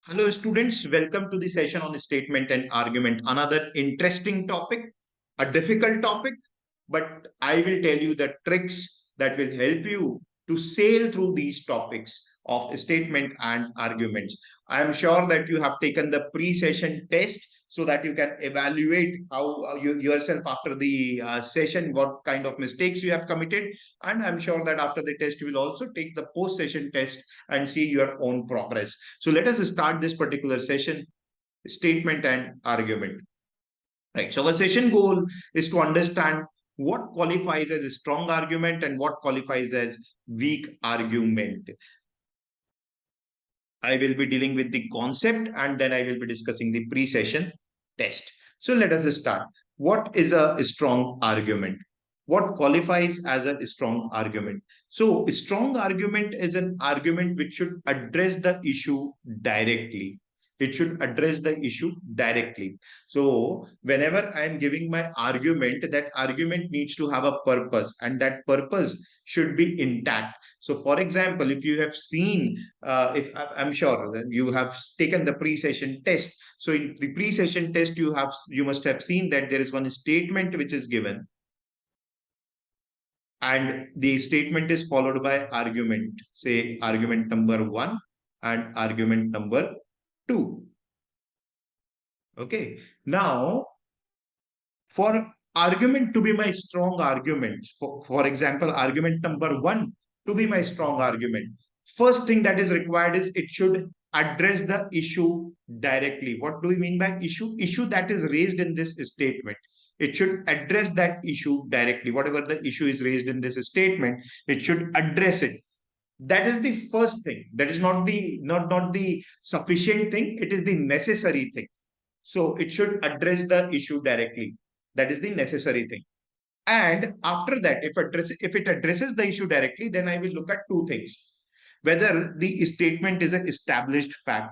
Hello, students. Welcome to the session on statement and argument. Another interesting topic, a difficult topic, but I will tell you the tricks that will help you to sail through these topics of statement and arguments. I am sure that you have taken the pre-session test so that you can evaluate how you yourself after the session, what kind of mistakes you have committed. And I'm sure that after the test, you will also take the post-session test and see your own progress. So let us start this particular session, statement and argument. Right. So our session goal is to understand what qualifies as a strong argument and what qualifies as weak argument. I will be dealing with the concept and then I will be discussing the pre-session test. So let us start. What is a strong argument? What qualifies as a strong argument? So a strong argument is an argument which should address the issue directly. It should address the issue directly. So whenever I am giving my argument, that argument needs to have a purpose and that purpose should be intact. So for example, if you have seen if I'm sure that you have taken the pre-session test. So in the pre-session test, you must have seen that there is one statement which is given, and the statement is followed by argument. Say argument number 1 and argument number 2. Okay. Now, for argument to be my strong argument, for example, argument number 1 to be my strong argument, first thing that is required is it should address the issue directly. What do we mean by issue? Issue that is raised in this statement. It should address that issue directly. Whatever the issue is raised in this statement, it should address it. That is the first thing. That is not the sufficient thing. It is the necessary thing. So it should address the issue directly. That is the necessary thing. And after that, if it addresses the issue directly, then I will look at two things. Whether the statement is an established fact.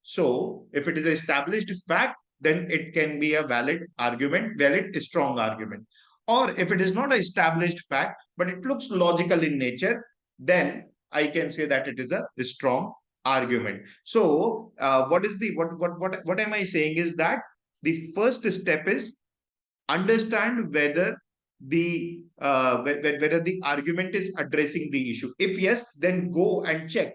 So if it is an established fact, then it can be a valid argument, valid, strong argument. Or if it is not an established fact, but it looks logical in nature, then I can say that it is a strong argument. So what am I saying is that the first step is understand whether whether the argument is addressing the issue. If yes, then go and check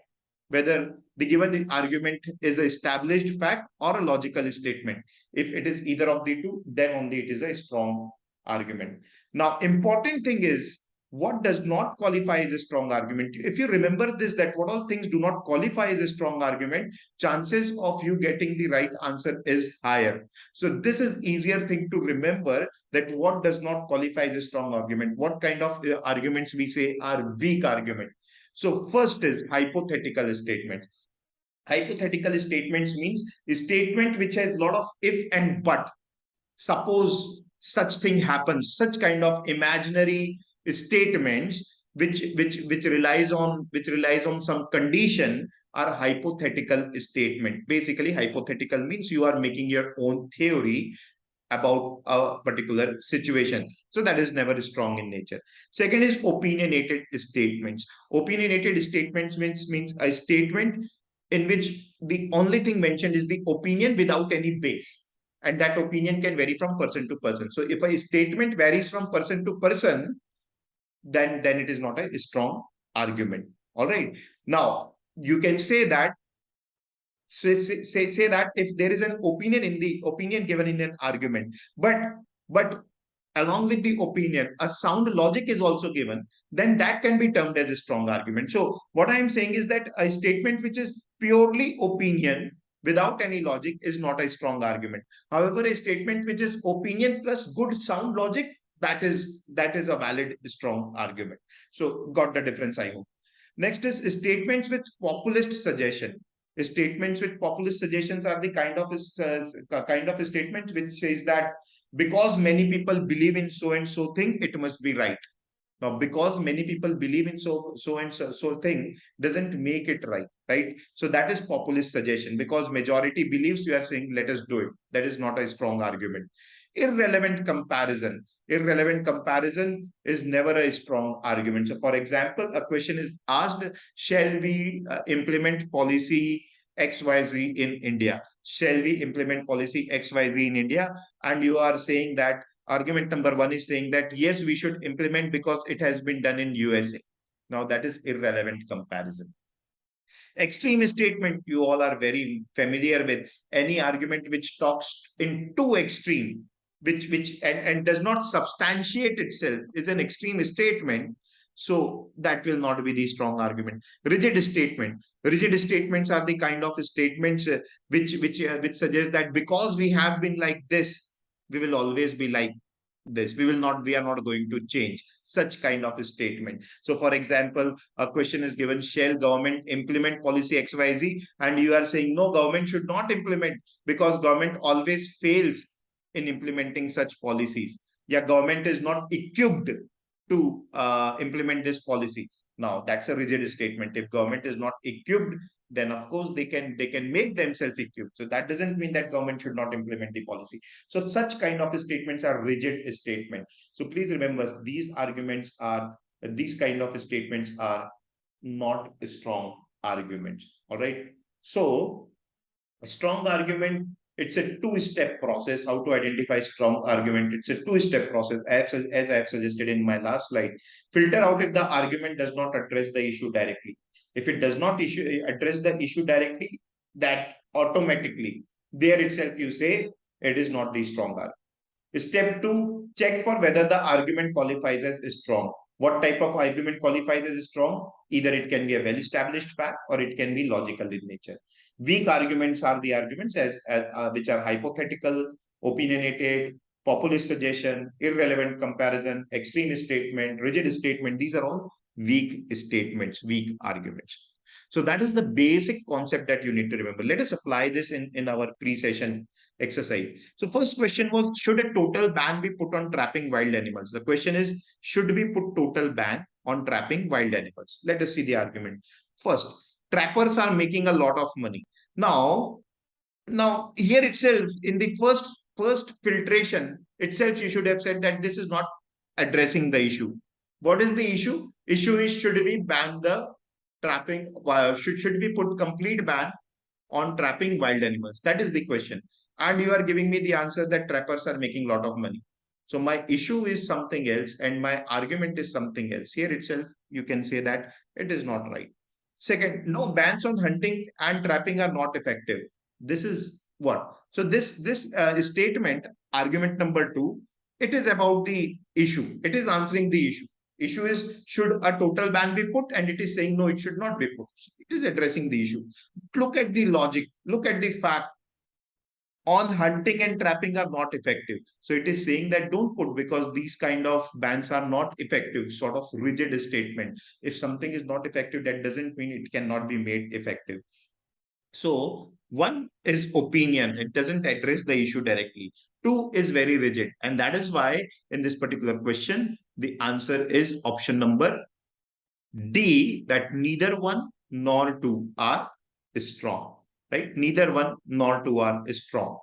whether the given argument is an established fact or a logical statement. If it is either of the two, then only it is a strong argument. Now, important thing is what does not qualify as a strong argument. If you remember this, that what all things do not qualify as a strong argument, chances of you getting the right answer is higher. So this is easier thing to remember, that what does not qualify as a strong argument. What kind of arguments we say are weak argument. So first is hypothetical statements. Hypothetical statements means a statement which has a lot of if and but. Suppose such thing happens, such kind of imaginary statements which relies on some condition are hypothetical statement. Basically, hypothetical means you are making your own theory about a particular situation. So that is never strong in nature. Second is opinionated statements. Opinionated statements means a statement in which the only thing mentioned is the opinion without any base. And that opinion can vary from person to person. So if a statement varies from person to person, then it is not a strong argument. All right. Now, you can say that say that if there is an opinion in the opinion given in an argument, but along with the opinion, a sound logic is also given, then that can be termed as a strong argument. So what I am saying is that a statement which is purely opinion without any logic is not a strong argument. However, a statement which is opinion plus good sound logic, that is a valid strong argument. So got the difference, I hope. Next is statements with populist suggestion. Statements with populist suggestions are the kind of a statement which says that because many people believe in so and so thing, it must be right. Now, because many people believe in so and so thing doesn't make it right, right? So that is populist suggestion. Because majority believes, you are saying, let us do it. That is not a strong argument. Irrelevant comparison. Irrelevant comparison is never a strong argument. So, for example, a question is asked, shall we implement policy XYZ in India? Shall we implement policy XYZ in India? And you are saying that argument number one is saying that yes, we should implement because it has been done in USA. Now that is irrelevant comparison. Extreme statement, you all are very familiar with. Any argument which talks in too extreme, and does not substantiate itself, is an extreme statement. So that will not be the strong argument. Rigid statement. Rigid statements are the kind of statements which suggest that because we have been like this, we will always be like this. We are not going to change. Such kind of a statement. So for example, a question is given, shall government implement policy XYZ? And you are saying, no, government should not implement because government always fails in implementing such policies. Yeah, government is not equipped to implement this policy. Now that's a rigid statement. If government is not equipped, then of course they can make themselves equipped. So that doesn't mean that government should not implement the policy. So such kind of statements are rigid statement. So please remember, these kind of statements are not strong arguments. All right. So a strong argument, it's a two-step process. How to identify strong argument? It's a two-step process, as I have suggested in my last slide. Filter out if the argument does not address the issue directly. If it does not address the issue directly, that automatically there itself you say it is not the strong argument. Step two, check for whether the argument qualifies as strong. What type of argument qualifies as strong? Either it can be a well-established fact or it can be logical in nature. Weak arguments are the arguments which are hypothetical, opinionated, populist suggestion, irrelevant comparison, extreme statement, rigid statement. These are all weak statements, weak arguments. So that is the basic concept that you need to remember. Let us apply this in our pre-session exercise. So first question was, should a total ban be put on trapping wild animals? The question is, should we put total ban on trapping wild animals? Let us see the argument. First, trappers are making a lot of money. Now here itself, in the first filtration itself, you should have said that this is not addressing the issue. What is the issue? Issue is, should we ban the trapping? Should we put complete ban on trapping wild animals? That is the question. And you are giving me the answer that trappers are making a lot of money. So my issue is something else and my argument is something else. Here itself, you can say that it is not right. Second, no, bans on hunting and trapping are not effective. This is what? So this statement, argument number two, it is about the issue. It is answering the issue. Issue is, should a total ban be put? And it is saying, no, it should not be put. It is addressing the issue. Look at the logic. Look at the fact. On hunting and trapping are not effective. So it is saying that don't put because these kind of bans are not effective, sort of rigid statement. If something is not effective, that doesn't mean it cannot be made effective. So one is opinion. It doesn't address the issue directly. Two is very rigid. And that is why in this particular question, the answer is option number D, that neither one nor two are strong, right? Neither one nor two are strong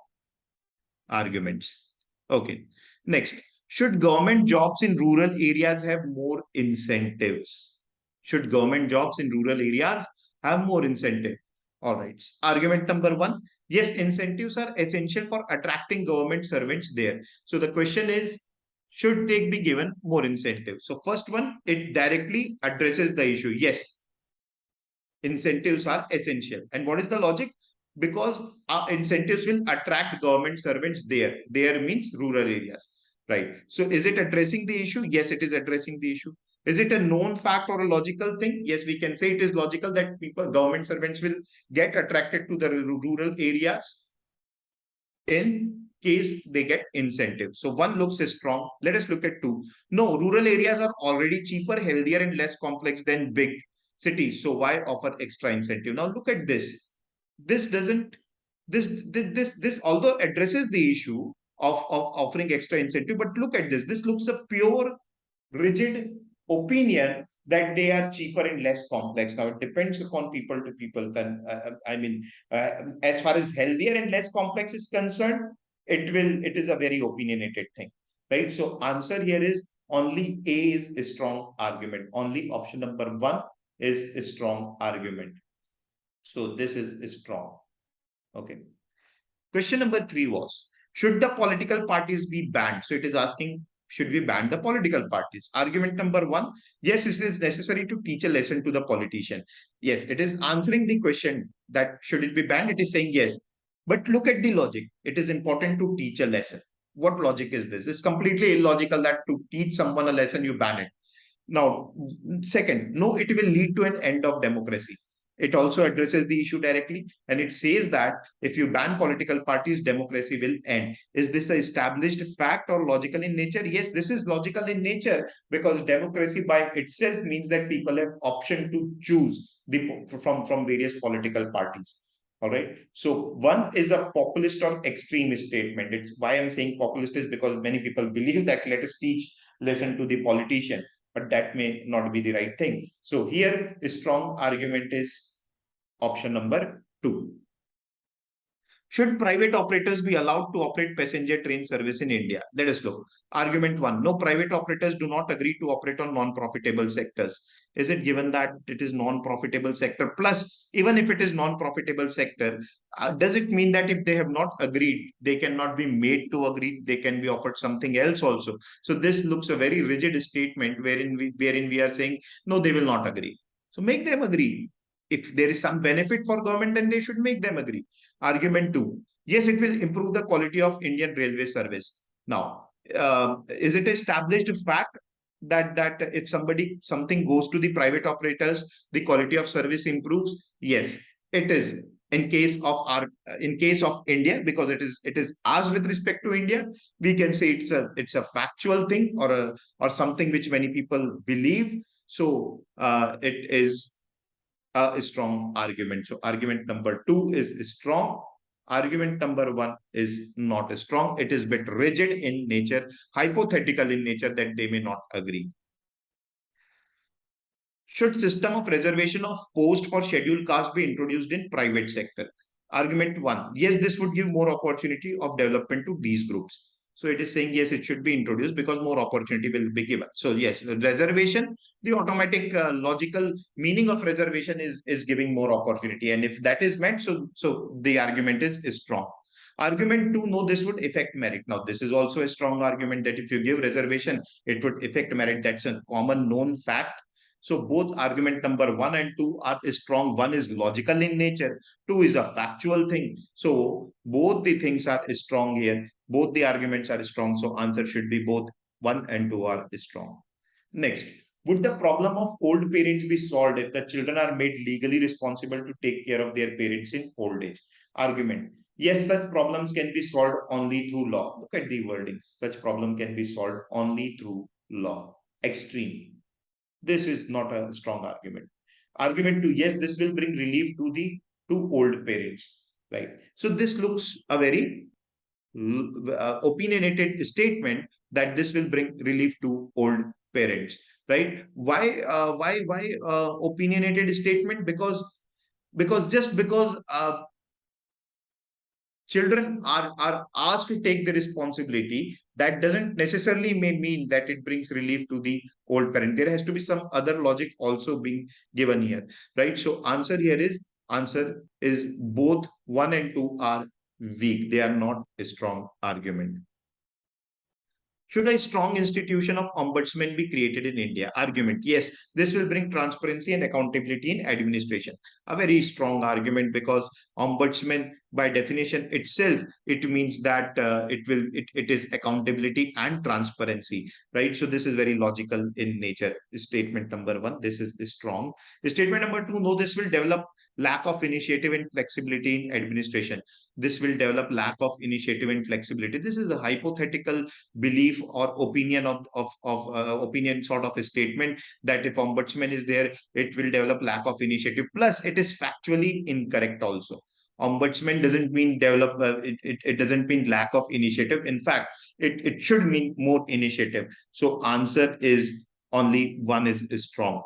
arguments. Okay. Next, should government jobs in rural areas have more incentives? Should government jobs in rural areas have more incentive? All right. Argument number one, yes, incentives are essential for attracting government servants there. So the question is, should they be given more incentive? So first one, it directly addresses the issue. Yes, incentives are essential. And what is the logic? Because our incentives will attract government servants there. There means rural areas, right? So is it addressing the issue? Yes, it is addressing the issue. Is it a known fact or a logical thing? Yes, we can say it is logical that government servants will get attracted to the rural areas in case they get incentives. So one looks strong. Let us look at two. No, rural areas are already cheaper, healthier, and less complex than big cities. So why offer extra incentive? Now look at this. This doesn't, this although addresses the issue of offering extra incentive, but look at this. This looks a pure, rigid opinion that they are cheaper and less complex. Now it depends upon people to people. Then as far as healthier and less complex is concerned, it is a very opinionated thing, right? So answer here is only A is a strong argument. Only option number one is a strong argument. So this is strong. Okay. Question number 3 was, should the political parties be banned? So it is asking, should we ban the political parties? Argument number 1, yes, it is necessary to teach a lesson to the politician. Yes, it is answering the question that should it be banned? It is saying yes. But look at the logic. It is important to teach a lesson. What logic is this? It's completely illogical that to teach someone a lesson, you ban it. Now, second, no, it will lead to an end of democracy. It also addresses the issue directly, and it says that if you ban political parties, democracy will end. Is this a established fact or logical in nature? Yes, this is logical in nature, because democracy by itself means that people have option to choose from various political parties. All right. So one is a populist or extreme statement. It's why I'm saying populist is because many people believe that let us teach lesson to the politician, but that may not be the right thing. So here, a strong argument is option number 2. Should private operators be allowed to operate passenger train service in India? Let us look. Argument 1. No, private operators do not agree to operate on non-profitable sectors. Is it given that it is non-profitable sector? Plus, even if it is non-profitable sector, does it mean that if they have not agreed, they cannot be made to agree? They can be offered something else also. So this looks a very rigid statement wherein we are saying, no, they will not agree. So make them agree. If there is some benefit for government, then they should make them agree. Argument 2. Yes, it will improve the quality of Indian railway service. Now, is it established fact that if something goes to the private operators, the quality of service improves? Yes, it is. In case of India, because it is asked with respect to India, we can say it's a factual thing, or something which many people believe. So it is a strong argument. So argument number 2 is strong. Argument number 1 is not strong. It is bit rigid in nature, hypothetical in nature, that they may not agree. Should system of reservation of post for scheduled caste be introduced in private sector? Argument 1. Yes, this would give more opportunity of development to these groups. So it is saying yes, it should be introduced because more opportunity will be given. So yes, reservation, the automatic logical meaning of reservation is giving more opportunity. And if that is meant, so the argument is strong. Argument 2, no, this would affect merit. Now, this is also a strong argument that if you give reservation, it would affect merit. That's a common known fact. So both argument number 1 and 2 are strong. One is logical in nature. 2 is a factual thing. So both the things are strong here. Both the arguments are strong. So answer should be both 1 and 2 are strong. Next, would the problem of old parents be solved if the children are made legally responsible to take care of their parents in old age? Argument. Yes, such problems can be solved only through law. Look at the wordings. Such problem can be solved only through law. Extreme. This is not a strong argument. Argument 2, yes, this will bring relief to the two old parents, right? So this looks a very opinionated statement that this will bring relief to old parents, right? Why opinionated statement? Because children are asked to take the responsibility, that doesn't necessarily may mean that it brings relief to the old parent. There has to be some other logic also being given here, right? So answer is both 1 and 2 are weak. They are not a strong argument. Should a strong institution of ombudsman be created in India? Argument. Yes, this will bring transparency and accountability in administration. A very strong argument, because ombudsman by definition itself, it means that it is accountability and transparency, right? So this is very logical in nature. Statement number 1, this is strong. Statement number 2, no, this will develop lack of initiative and flexibility in administration. This will develop lack of initiative and flexibility. This is a hypothetical belief or opinion of opinion sort of a statement that if ombudsman is there, it will develop lack of initiative. Plus, it is factually incorrect also. Ombudsman doesn't mean develop, it doesn't mean lack of initiative. In fact, it should mean more initiative. So answer is only 1 is strong.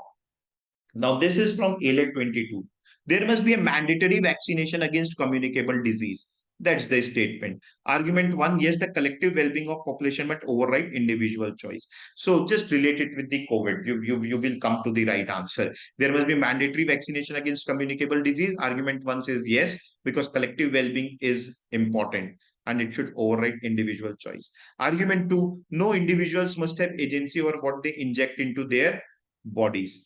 Now, this is from ALET 22. There must be a mandatory vaccination against communicable disease. That's the statement. Argument one, yes, the collective well-being of population might override individual choice. So just relate it with the COVID. You will come to the right answer. There must be mandatory vaccination against communicable disease. Argument one says yes, because collective well-being is important and it should override individual choice. Argument two, no individuals must have agency over what they inject into their bodies.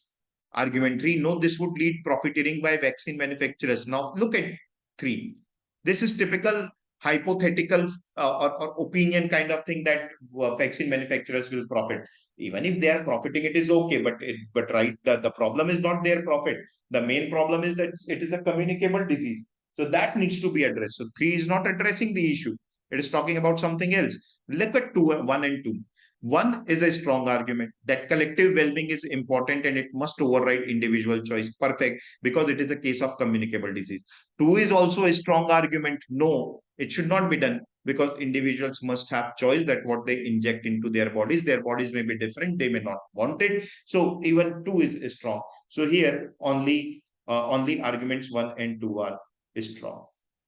Argument three, no, this would lead profiteering by vaccine manufacturers. Now look at three. This is typical hypothetical or opinion kind of thing that vaccine manufacturers will profit. Even if they are profiting, it is okay. But right, the problem is not their profit. The main problem is that it is a communicable disease. So that needs to be addressed. So three is not addressing the issue. It is talking about something else. Look at one and two. One is a strong argument that collective well-being is important and it must override individual choice. Perfect, because it is a case of communicable disease. Two is also a strong argument. No, it should not be done because individuals must have choice that what they inject into their bodies. Their bodies may be different. They may not want it. So even two is strong. So here only arguments one and two are strong.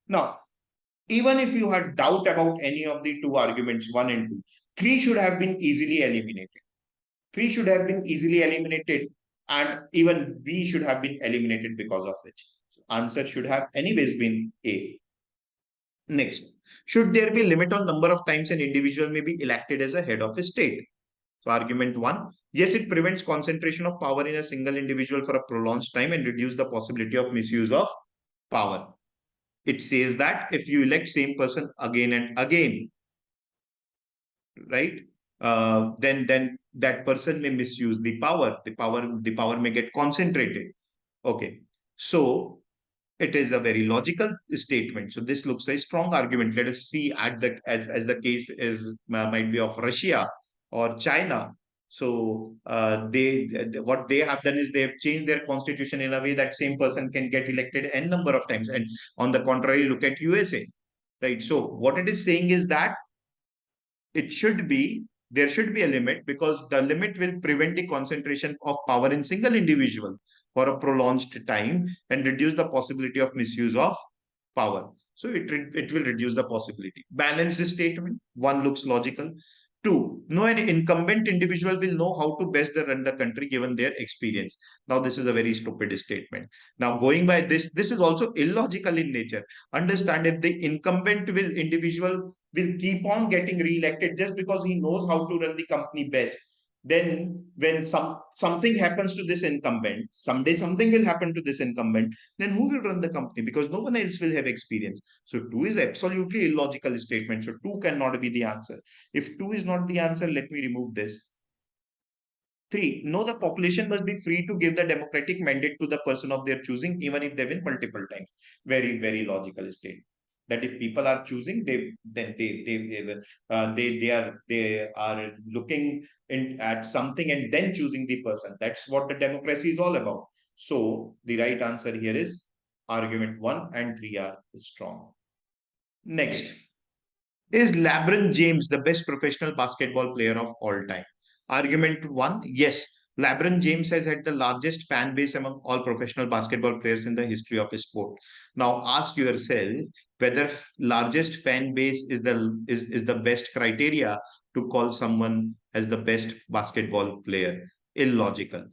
Now, even if you had doubt about any of the two arguments, one and two, three should have been easily eliminated. Three should have been easily eliminated, and even B should have been eliminated because of which. So answer should have anyways been A. Next, should there be limit on number of times an individual may be elected as a head of a state? So argument one, yes, it prevents concentration of power in a single individual for a prolonged time and reduce the possibility of misuse of power. It says that if you elect same person again and again, right, then that person may misuse the power. The power may get concentrated. Okay, so it is a very logical statement. So this looks a strong argument. Let us see at the as the case is might be of Russia or China. So what they have done is they have changed their constitution in a way that same person can get elected n number of times. And on the contrary, look at USA, right? So what it is saying is that it should be there should be a limit because the limit will prevent the concentration of power in single individual for a prolonged time and reduce the possibility of misuse of power. So it will reduce the possibility. Balanced statement. One looks logical. Two, no an incumbent individual will know how to best run the country given their experience. Now, this is a very stupid statement. Now, going by this is also illogical in nature. Understand, if the incumbent individual will keep on getting re-elected just because he knows how to run the company best, then when something happens to this incumbent, someday something will happen to this incumbent, then who will run the company? Because no one else will have experience. So two is absolutely illogical statement. So two cannot be the answer. If two is not the answer, let me remove this. Three, no, the population must be free to give the democratic mandate to the person of their choosing, even if they win multiple times. Very, very logical statement. That if people are choosing, they are looking at something and then choosing the person. That's what the democracy is all about. So the right answer here is argument one and three are strong. Next, is LeBron James the best professional basketball player of all time? Argument one, yes. LeBron James has had the largest fan base among all professional basketball players in the history of the sport. Now ask yourself whether largest fan base is the best criteria to call someone as the best basketball player. Illogical.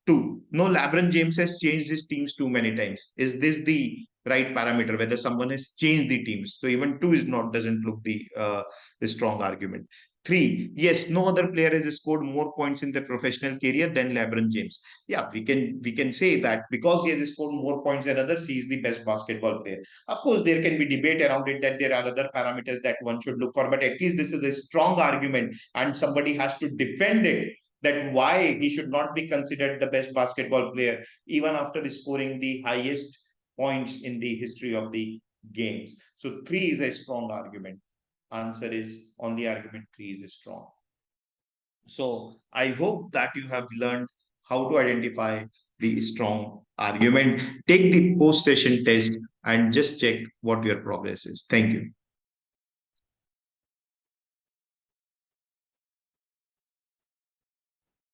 Two, no, LeBron James has changed his teams too many times. Is this the right parameter? Whether someone has changed the teams? So even two is not doesn't look the strong argument. Three, yes, no other player has scored more points in their professional career than LeBron James. Yeah, we can say that because he has scored more points than others, he is the best basketball player. Of course, there can be debate around it that there are other parameters that one should look for, but at least this is a strong argument, and somebody has to defend it that why he should not be considered the best basketball player even after scoring the highest points in the history of the games. So three is a strong argument. Answer is on the argument three is strong. So I hope that you have learned how to identify the strong argument. Take the post-session test and just check what your progress is. Thank you.